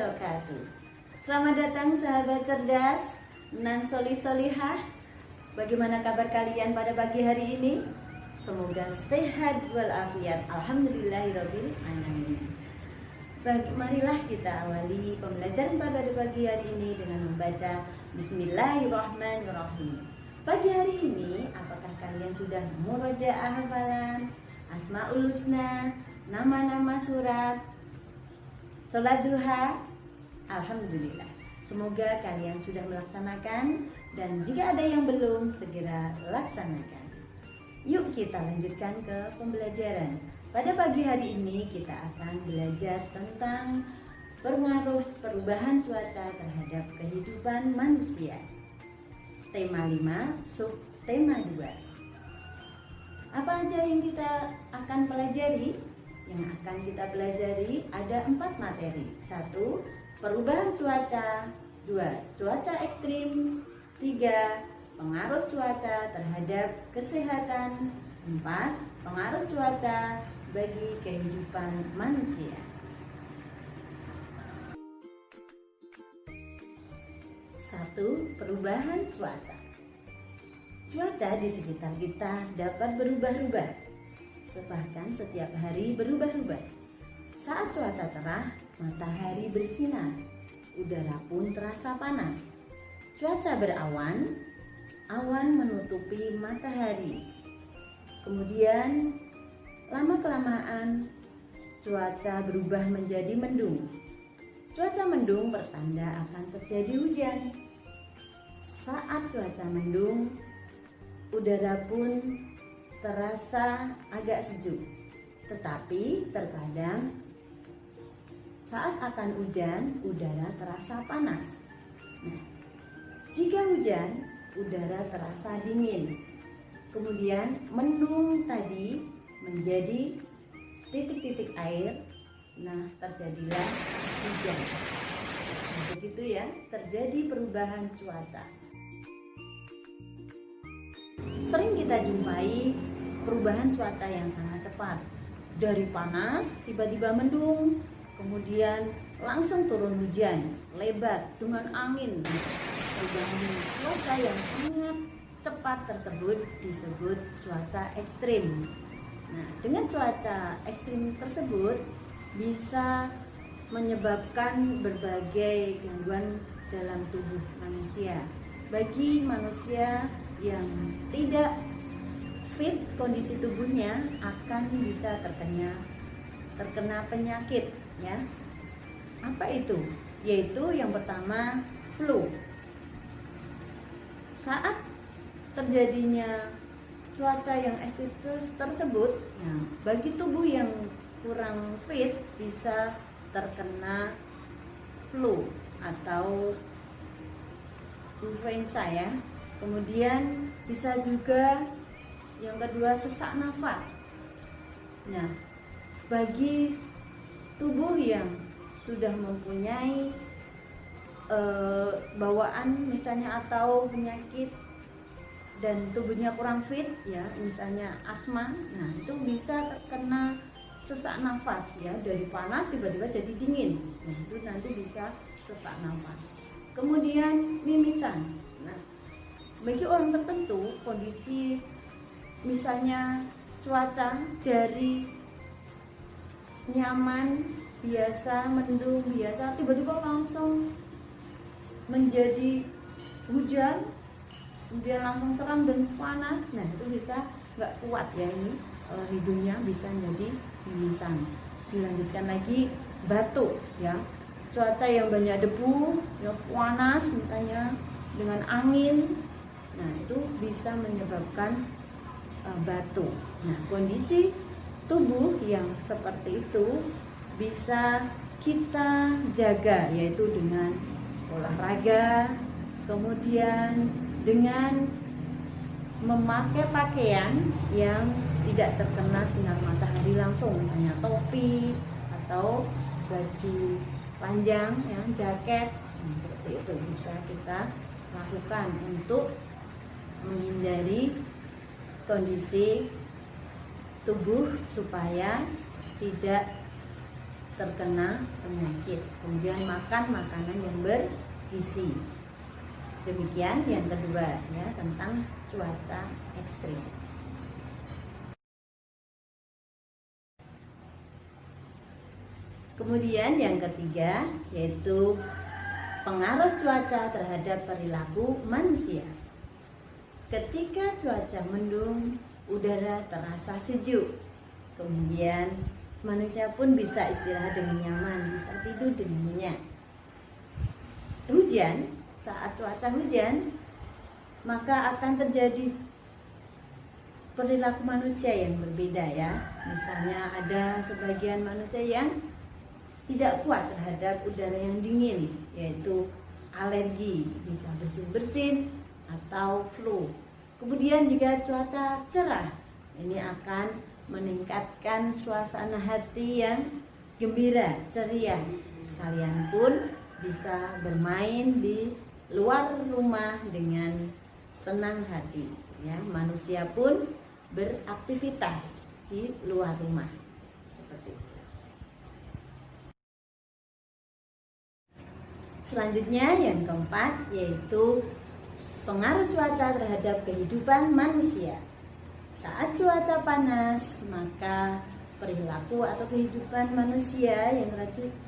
wabarakatuh. Selamat datang sahabat cerdas Nan Solihah. Bagaimana kabar kalian pada pagi hari ini? Semoga sehat walafiat. Alhamdulillahirabbil alamin. Marilah kita awali pembelajaran pada pagi hari ini dengan membaca Bismillahirrahmanirrahim. Pagi hari ini, apakah kalian sudah murojaah hafalan Asmaul Husna, nama-nama surat, sholat duha? Alhamdulillah. Semoga kalian sudah melaksanakan, dan jika ada yang belum, segera laksanakan. Yuk kita lanjutkan ke pembelajaran. Pada pagi hari ini kita akan belajar tentang pengaruh perubahan cuaca terhadap kehidupan manusia. Tema 5, subtema 2. Apa aja yang kita akan pelajari? Yang akan kita pelajari ada 4 materi. 1. Perubahan cuaca. 2. Cuaca ekstrim. 3. Pengaruh cuaca terhadap kesehatan. 4. Pengaruh cuaca bagi kehidupan manusia. 1. Perubahan cuaca. Cuaca di sekitar kita dapat berubah-ubah. Bahkan setiap hari berubah-ubah. Saat cuaca cerah, matahari bersinar, udara pun terasa panas. Cuaca berawan, awan menutupi matahari. Kemudian lama-kelamaan cuaca berubah menjadi mendung. Cuaca mendung pertanda akan terjadi hujan. Saat cuaca mendung, udara pun terasa agak sejuk. Tetapi terkadang saat akan hujan, udara terasa panas. Nah, jika hujan, udara terasa dingin. Kemudian mendung tadi menjadi titik-titik air. Nah, terjadilah hujan. Nah, begitu ya, terjadi perubahan cuaca. Sering kita jumpai perubahan cuaca yang sangat cepat. Dari panas tiba-tiba mendung, kemudian langsung turun hujan, lebat dengan angin. Perubahan cuaca yang sangat cepat tersebut disebut cuaca ekstrim. Nah, dengan cuaca ekstrim tersebut bisa menyebabkan berbagai gangguan dalam tubuh manusia. Bagi manusia yang tidak fit, kondisi tubuhnya akan bisa terkena penyakit ya. Apa itu? Yaitu yang pertama flu. Saat terjadinya cuaca yang ekstrim tersebut, ya, bagi tubuh yang kurang fit bisa terkena flu atau influenza ya. Kemudian bisa juga yang kedua sesak nafas. Nah, bagi tubuh yang sudah mempunyai bawaan misalnya atau penyakit dan tubuhnya kurang fit ya, misalnya asma, nah itu bisa terkena sesak nafas ya, dari panas tiba-tiba jadi dingin. Nah, itu nanti bisa sesak nafas. Kemudian mimisan. Nah, bagi orang tertentu kondisi misalnya cuaca dari nyaman biasa, mendung biasa, tiba-tiba langsung menjadi hujan, kemudian langsung terang dan panas. Nah, itu bisa nggak kuat ya, ini hidungnya bisa jadi mimisan. Dilanjutkan lagi batuk ya, cuaca yang banyak debu ya, panas misalnya dengan angin. Nah, itu bisa menyebabkan batuk. Nah, kondisi tubuh yang seperti itu bisa kita jaga, yaitu dengan olahraga, kemudian dengan memakai pakaian yang tidak terkena sinar matahari langsung, misalnya topi atau baju panjang, ya, jaket. Nah, seperti itu bisa kita lakukan untuk menghindari kondisi tubuh supaya tidak terkena penyakit. Kemudian makan makanan yang bergizi. Demikian yang kedua ya, tentang cuaca ekstrim. Kemudian yang ketiga yaitu pengaruh cuaca terhadap perilaku manusia. Ketika cuaca mendung, udara terasa sejuk. Kemudian manusia pun bisa istirahat dengan nyaman, bisa tidur dengan nyenyak. Hujan, saat cuaca hujan, maka akan terjadi perilaku manusia yang berbeda ya. Misalnya ada sebagian manusia yang tidak kuat terhadap udara yang dingin, yaitu alergi, bisa bersin-bersin atau flu. Kemudian jika cuaca cerah, ini akan meningkatkan suasana hati yang gembira, ceria. Kalian pun bisa bermain di luar rumah dengan senang hati ya. Manusia pun beraktivitas di luar rumah seperti itu. Selanjutnya yang keempat yaitu pengaruh cuaca terhadap kehidupan manusia. Saat cuaca panas, maka perilaku atau kehidupan manusia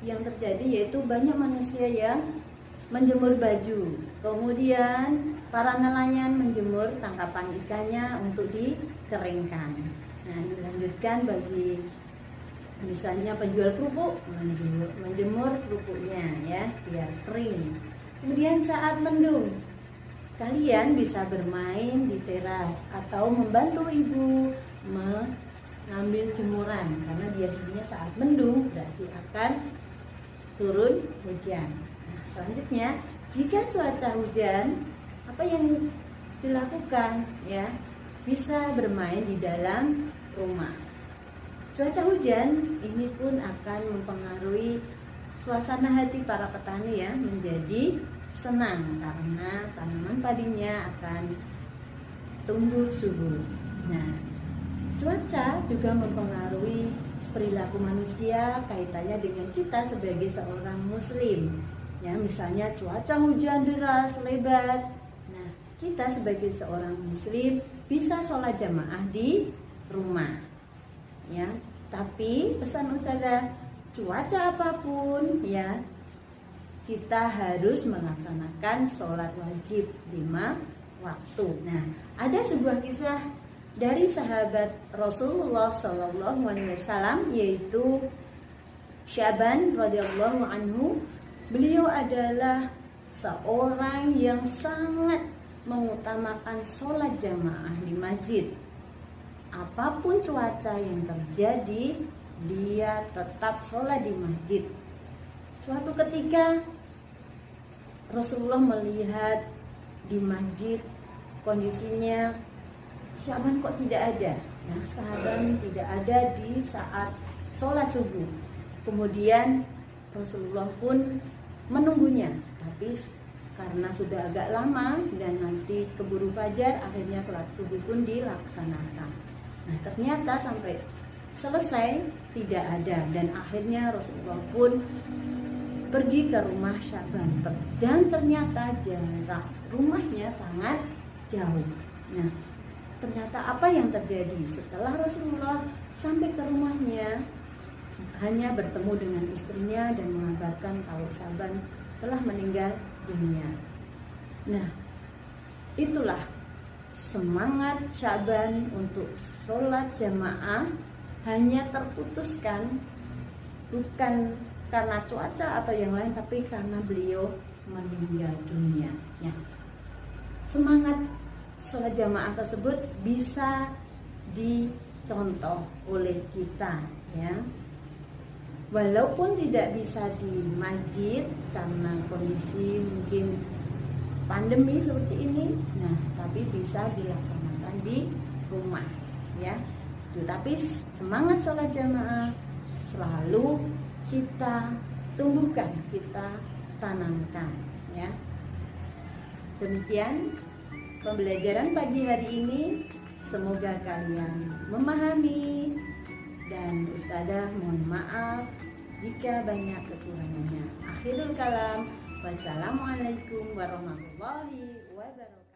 yang terjadi yaitu banyak manusia yang menjemur baju. Kemudian para nelayan menjemur tangkapan ikannya untuk dikeringkan. Nah, dilanjutkan bagi misalnya penjual kerupuk menjemur kerupuknya ya biar kering. Kemudian saat mendung, kalian bisa bermain di teras atau membantu ibu mengambil jemuran karena biasanya saat mendung berarti akan turun hujan. Nah, selanjutnya jika cuaca hujan, apa yang dilakukan ya? Bisa bermain di dalam rumah. Cuaca hujan ini pun akan mempengaruhi suasana hati para petani ya, menjadi senang karena tanaman padinya akan tumbuh subur. Nah, cuaca juga mempengaruhi perilaku manusia kaitannya dengan kita sebagai seorang muslim. Ya, misalnya cuaca hujan deras lebat. Nah, kita sebagai seorang muslim bisa sholat jamaah di rumah. Ya, tapi pesan Ustazah, cuaca apapun ya, kita harus melaksanakan sholat wajib 5 waktu. Nah, ada sebuah kisah dari sahabat Rasulullah SAW yaitu Syaban radhiyallahu anhu. Beliau adalah seorang yang sangat mengutamakan sholat jamaah di masjid. Apapun cuaca yang terjadi, dia tetap sholat di masjid. Suatu ketika Rasulullah melihat di masjid kondisinya Syaban kok tidak ada. Nah, Syaban tidak ada di saat sholat subuh. Kemudian Rasulullah pun menunggunya, tapi karena sudah agak lama dan nanti keburu fajar, akhirnya sholat subuh pun dilaksanakan. Nah, ternyata sampai selesai tidak ada dan akhirnya Rasulullah pun pergi ke rumah Syaban dan ternyata jarak rumahnya sangat jauh. Nah, ternyata apa yang terjadi setelah Rasulullah sampai ke rumahnya, hanya bertemu dengan istrinya dan mengabarkan kalau Syaban telah meninggal dunia. Nah, itulah semangat Syaban untuk sholat jamaah hanya terputuskan bukan karena cuaca atau yang lain, tapi karena beliau meninggal dunia. Ya. Semangat sholat jamaah tersebut bisa dicontoh oleh kita, ya. Walaupun tidak bisa di masjid karena kondisi mungkin pandemi seperti ini, nah tapi bisa dilaksanakan di rumah, ya. Tetapi semangat sholat jamaah selalu kita tumbuhkan, kita tanamkan, ya. Demikian pembelajaran pagi hari ini. Semoga kalian memahami dan Ustazah mohon maaf jika banyak kekurangannya. Akhirul kalam. Wassalamualaikum warahmatullahi wabarakatuh.